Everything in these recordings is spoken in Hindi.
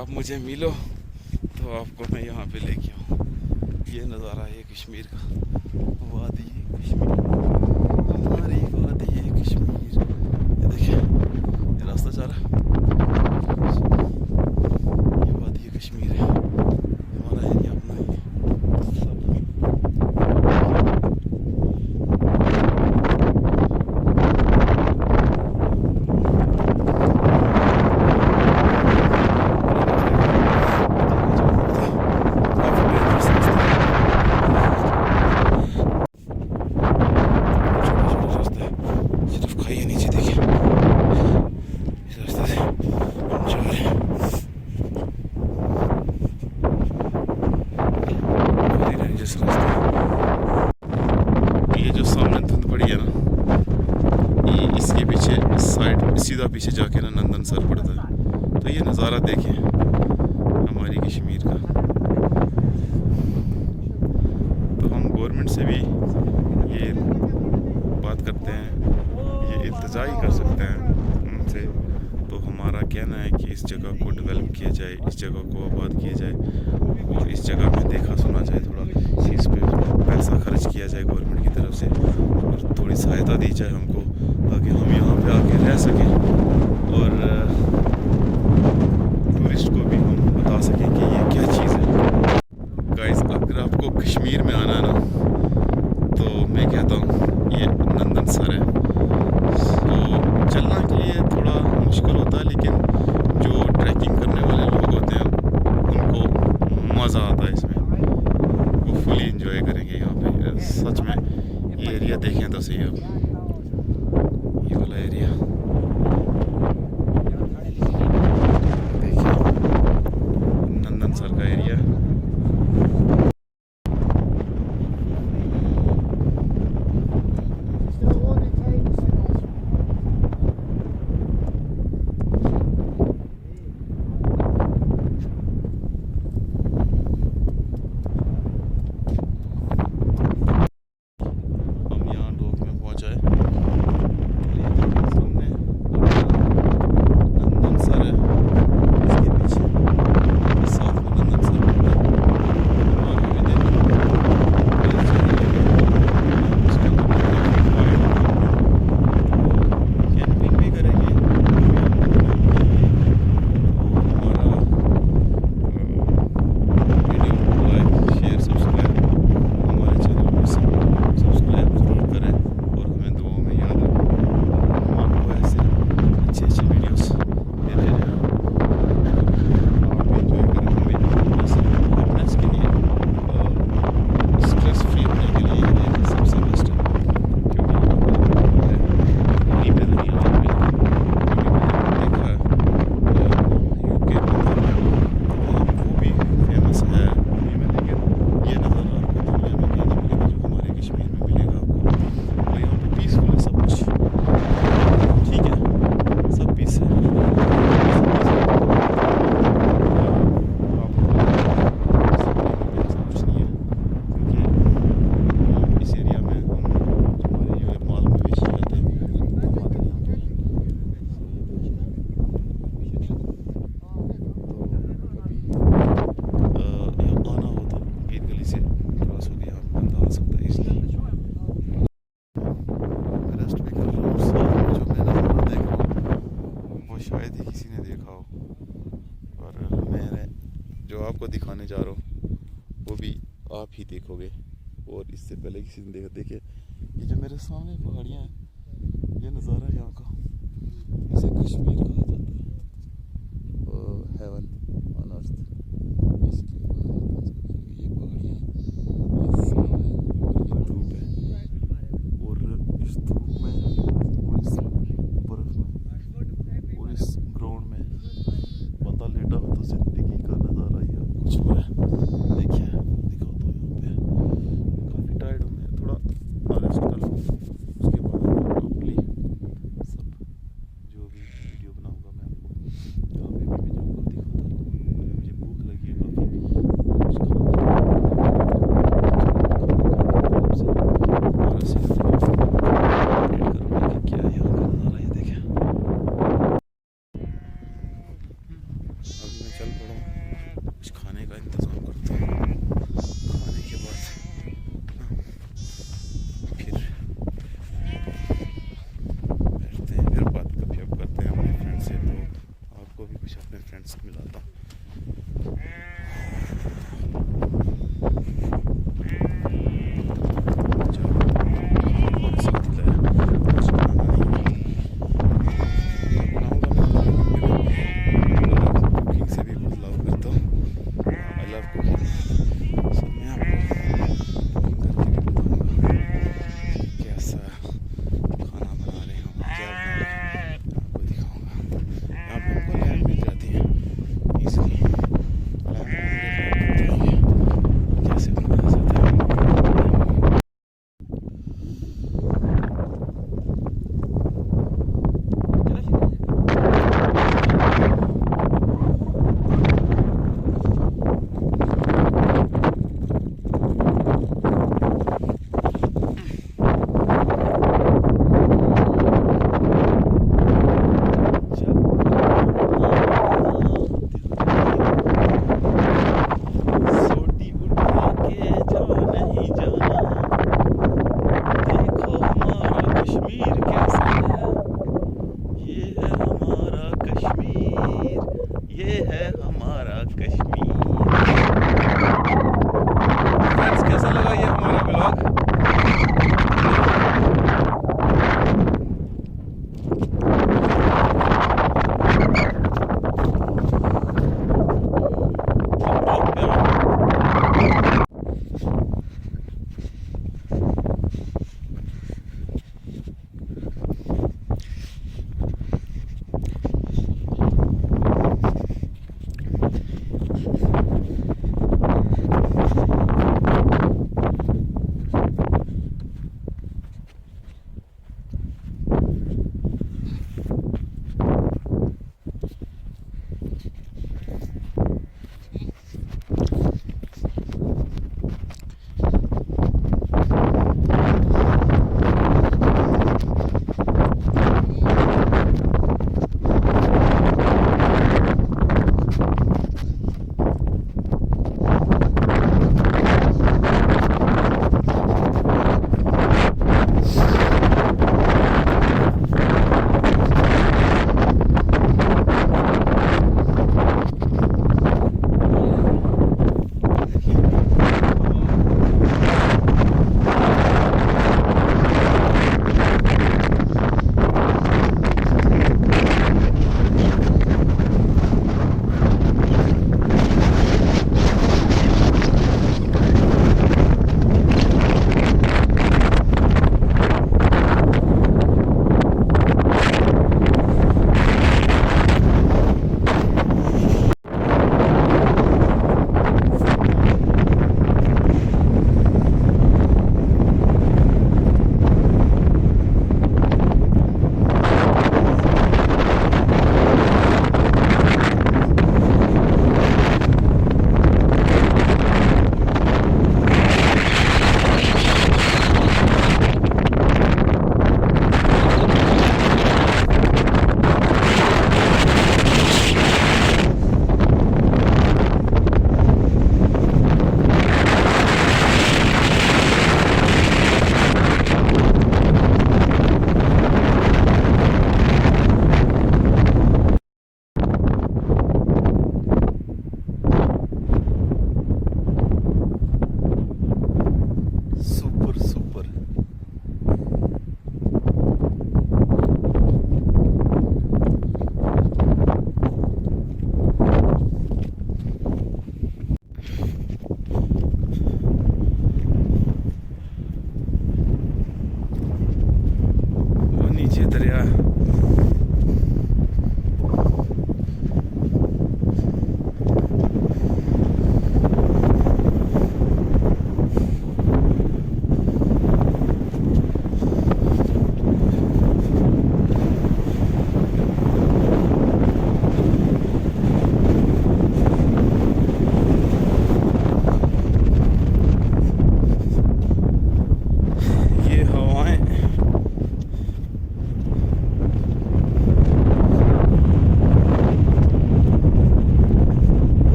आप मुझे मिलो तो आपको मैं यहाँ पे लेके आऊँ। ये नज़ारा है कश्मीर का, वादी कश्मीर, हमारी वादी कश्मीर। ये देखिए ये रास्ता जा रहा, ये वादी कश्मीर है, हमारा एरिया अपना ही है। ये जो सामने धुंध पड़ी है ना, ये इसके पीछे इस साइड सीधा पीछे जाके ना नंदन सर पड़ता है। तो ये नज़ारा देखें हमारी कश्मीर का। तो हम गवर्नमेंट से भी ये बात करते हैं, ये इल्तिजा ही कर सकते हैं उनसे। तो हमारा कहना है कि इस जगह को डेवलप किया जाए, इस जगह को आबाद किया जाए और इस जगह में देखा सुना जाए, थोड़ा इस पे पैसा खर्च किया जाए गवर्नमेंट की तरफ से और थोड़ी सहायता दी जाए हमको, ताकि हम यहाँ पे आके रह सकें और टूरिस्ट को भी हम बता सकें कि ये क्या चीज़ है। गाइस, अगर आपको कश्मीर में आना है ना, तो मैं कहता हूँ ये नंदन सर है। तो चलना के लिए थोड़ा मुश्किल होता है, लेकिन जो ट्रैकिंग करने वाले लोग होते हैं उनको मज़ा आता है इसमें, वो फुली इंजॉय करेंगे यहाँ पे। सच में ये एरिया देखें तो सही है, ये वाला एरिया देखिए, नंदन सर का एरिया। आपको दिखाने जा रहा हूँ वो भी आप ही देखोगे और इससे पहले किसी ने देखा। देखिए ये जो मेरे सामने पहाड़ियाँ हैं, ये नज़ारा यहाँ का, इसे कश्मीर कहा जाता है, हेवन ऑन अर्थ इसलिए कहा जाता है। ये पहाड़ियाँ हैं, ये फूल है और ये धूप है, और इस धूप में और इस बर्फ़ में और इस ग्राउंड में बंदा लेटा हुआ तो ज़िंदगी का नज़ारा ही कुछ हो रहा है। देखिए दिखाओ तो यहाँ पे काफ़ी टायर्ड हूँ मैं, थोड़ा रेस्ट कर लूँ, उसके बाद प्रॉपरली सब जो भी वीडियो बनाऊँगा मैं आपको जहाँ पे भी मैं जाऊँगा दिखाता रहूँगा। मुझे भूख लगी है काफ़ी, कुछ खाना क्या है यहाँ का नज़ारा। ये देखें अभी मैं चल पड़ा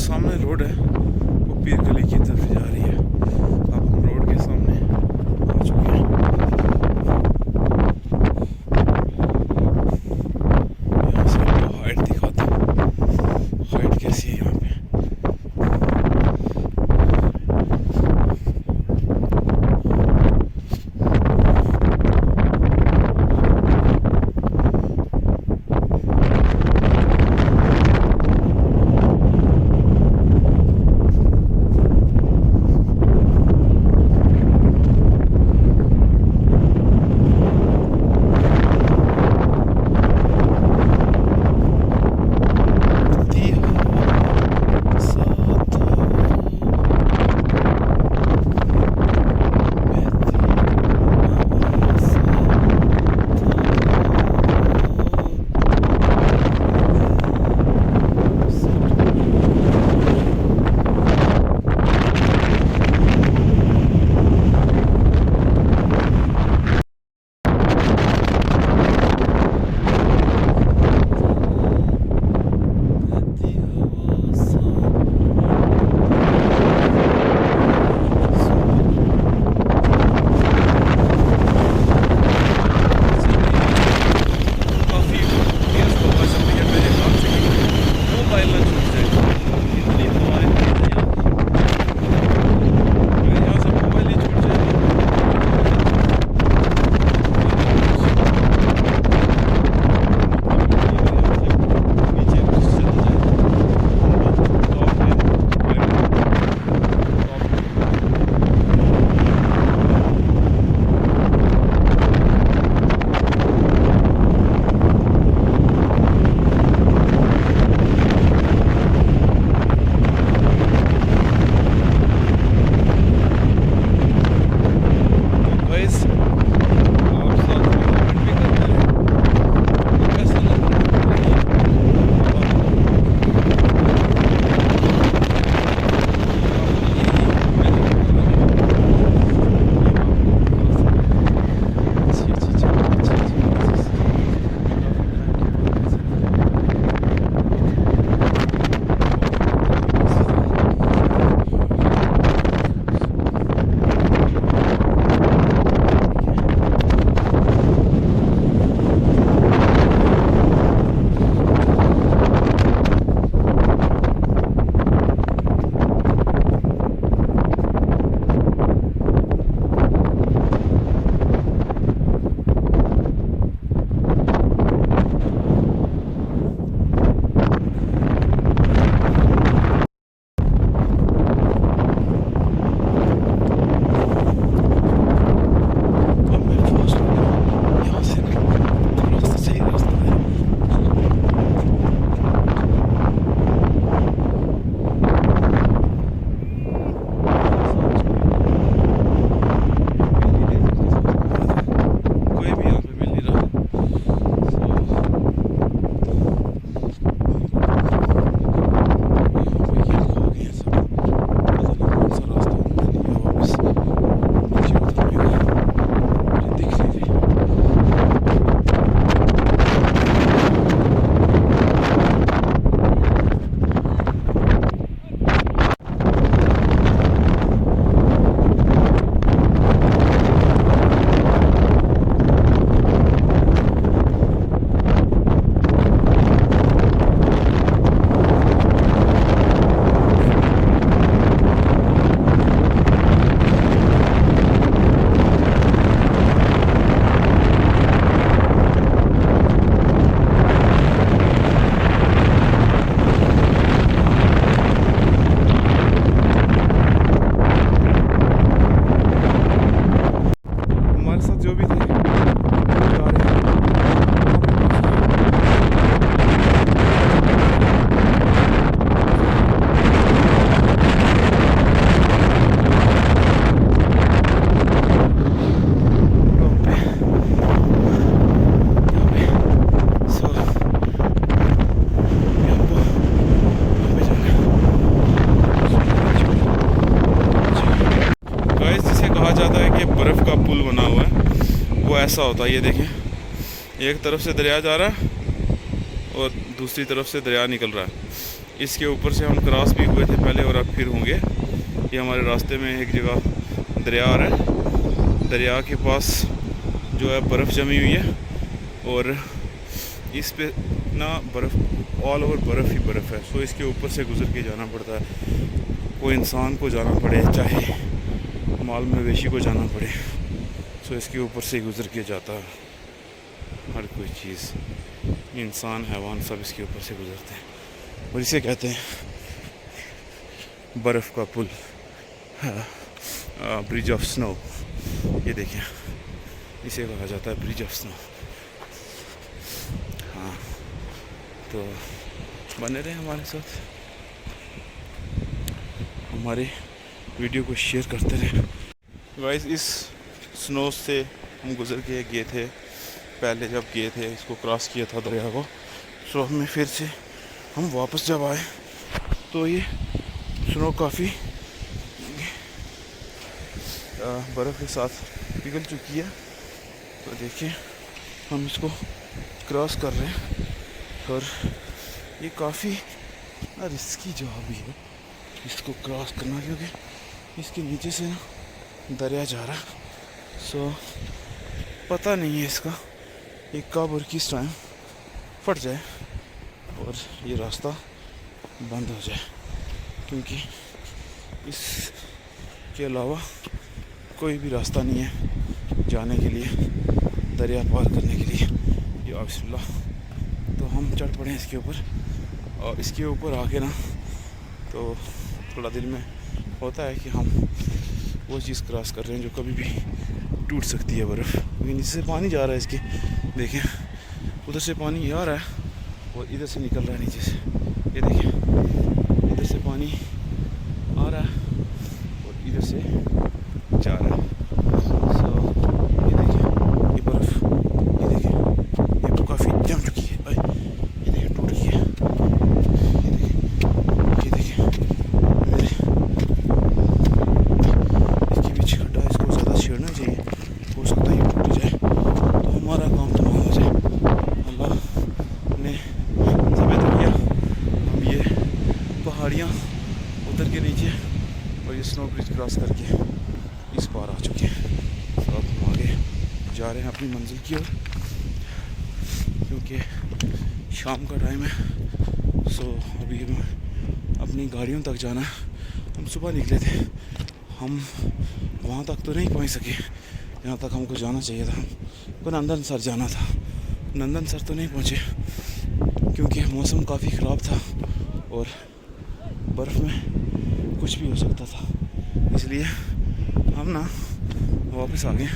सामने रोड है वो पीर गली की तरफ जा रही है। अब हम रोड के सामने आ चुके हैं। यहाँ से आपको हाइट दिखाता हूँ, हाइट कैसी है यहाँ पे। ऐसा होता है। ये देखें, एक तरफ से दरिया जा रहा है और दूसरी तरफ से दरिया निकल रहा है। इसके ऊपर से हम क्रॉस भी हुए थे पहले और अब फिर होंगे। ये हमारे रास्ते में एक जगह दरिया आ रहा है, दरिया के पास जो है बर्फ़ जमी हुई है और इस पे ना बर्फ़ ऑल ओवर बर्फ़ ही बर्फ़ है। सो इसके ऊपर से गुज़र के जाना पड़ता है, कोई इंसान को जाना पड़े चाहे माल मवेशी को जाना पड़े, सो इसके ऊपर से गुज़र के जाता है हर कोई चीज़, इंसान हैवान सब इसके ऊपर से गुज़रते हैं और इसे कहते हैं बर्फ़ का पुल, ब्रिज ऑफ स्नो। ये देखें, इसे कहा जाता है ब्रिज ऑफ स्नो। हाँ, तो बने रहे हमारे साथ, हमारे वीडियो को शेयर करते रहे गाइस। इस स्नो से हम गुज़र के गए थे पहले, जब गए थे इसको क्रॉस किया था दरिया को। सो हमें फिर से हम वापस जब आए तो ये स्नो काफ़ी बर्फ़ के साथ पिघल चुकी है। तो देखिए हम इसको क्रॉस कर रहे हैं और ये काफ़ी रिस्की जॉब भी है इसको क्रॉस करना, क्योंकि इसके नीचे से ना दरिया जा रहा है। सो पता नहीं है इसका ये कब और किस टाइम फट जाए और ये रास्ता बंद हो जाए, क्योंकि इसके अलावा कोई भी रास्ता नहीं है जाने के लिए, दरिया पार करने के लिए। या बिस्मिल्लाह। तो हम चढ़ पड़े इसके ऊपर और इसके ऊपर आके ना तो थोड़ा दिल में होता है कि हम वो चीज़ क्रॉस कर रहे हैं जो कभी भी टूट सकती है बर्फ़, क्योंकि नीचे से पानी जा रहा है इसके। देखें उधर से पानी आ रहा है और इधर से निकल रहा है नीचे से। ये देखें इधर से पानी आ रहा है और इधर से जा रहा है। सो ये देखिए ये बर्फ़, ये देखिए ये तो काफ़ी जम चुकी है, ये देखिए टूट गई है। ये देखिए इसके बीच खड्डा, इसको ज़्यादा छेड़ना चाहिए, हो सकता है ये टूट जाए तो हमारा काम तमाम हो जाए। अल्लाह ने समेत किया, हम ये पहाड़ियाँ उतर के नीचे और ये स्नो ब्रिज क्रॉस करके इस पार आ चुके हैं। तो अब हम आगे जा रहे हैं अपनी मंजिल की ओर, क्योंकि शाम का टाइम है। सो अभी हमें अपनी गाड़ियों तक जाना है। हम सुबह निकले थे, हम वहाँ तक तो नहीं पहुँच सके जहाँ तक हमको जाना चाहिए था। हमको नंदन सर जाना था, नंदन सर तो नहीं पहुँचे क्योंकि मौसम काफ़ी ख़राब था और बर्फ़ में कुछ भी हो सकता था, इसलिए हम ना वापस आ गए।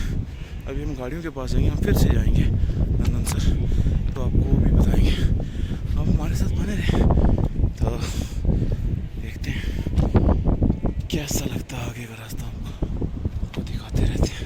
अभी हम गाड़ियों के पास जाएंगे, हम फिर से जाएंगे नंदन सर, तो आपको वो भी बताएंगे। आप हमारे साथ बने रहे, तो देखते हैं कैसा लगता है आगे का रास्ता, आपको दिखाते रहते हैं।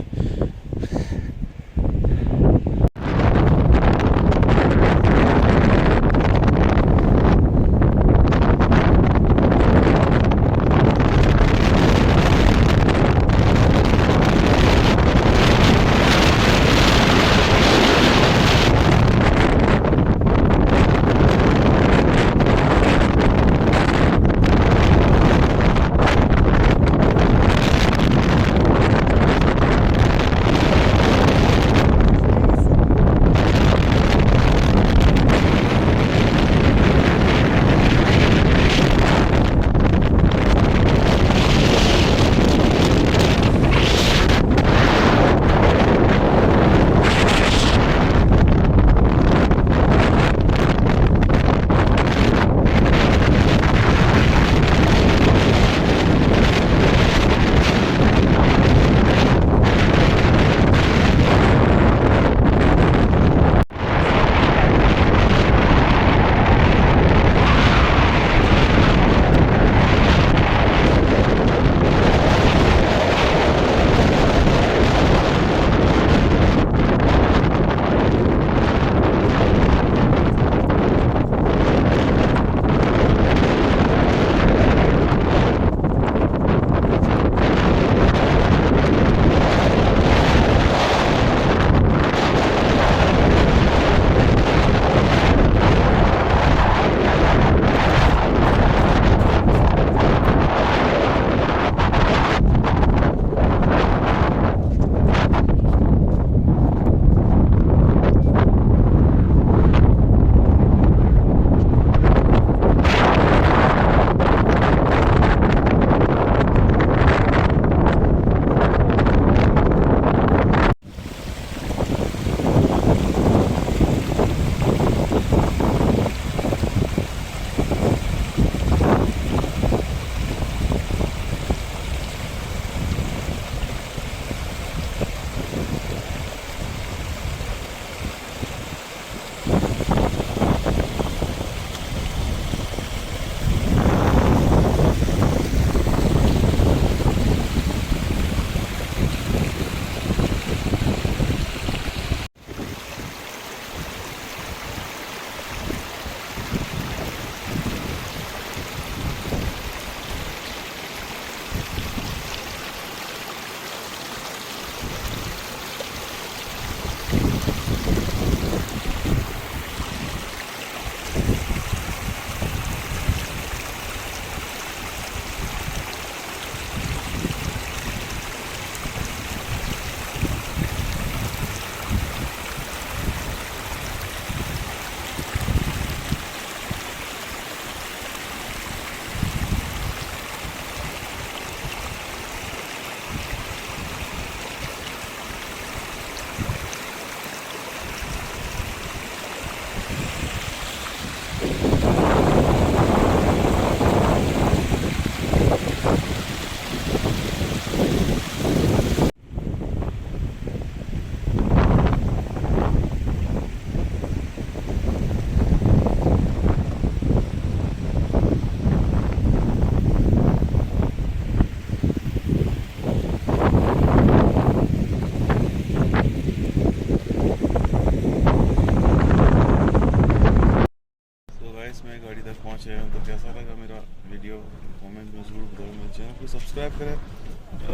को सब्सक्राइब करें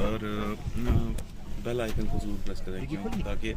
और बेल आइकन को जरूर प्रेस करें ताकि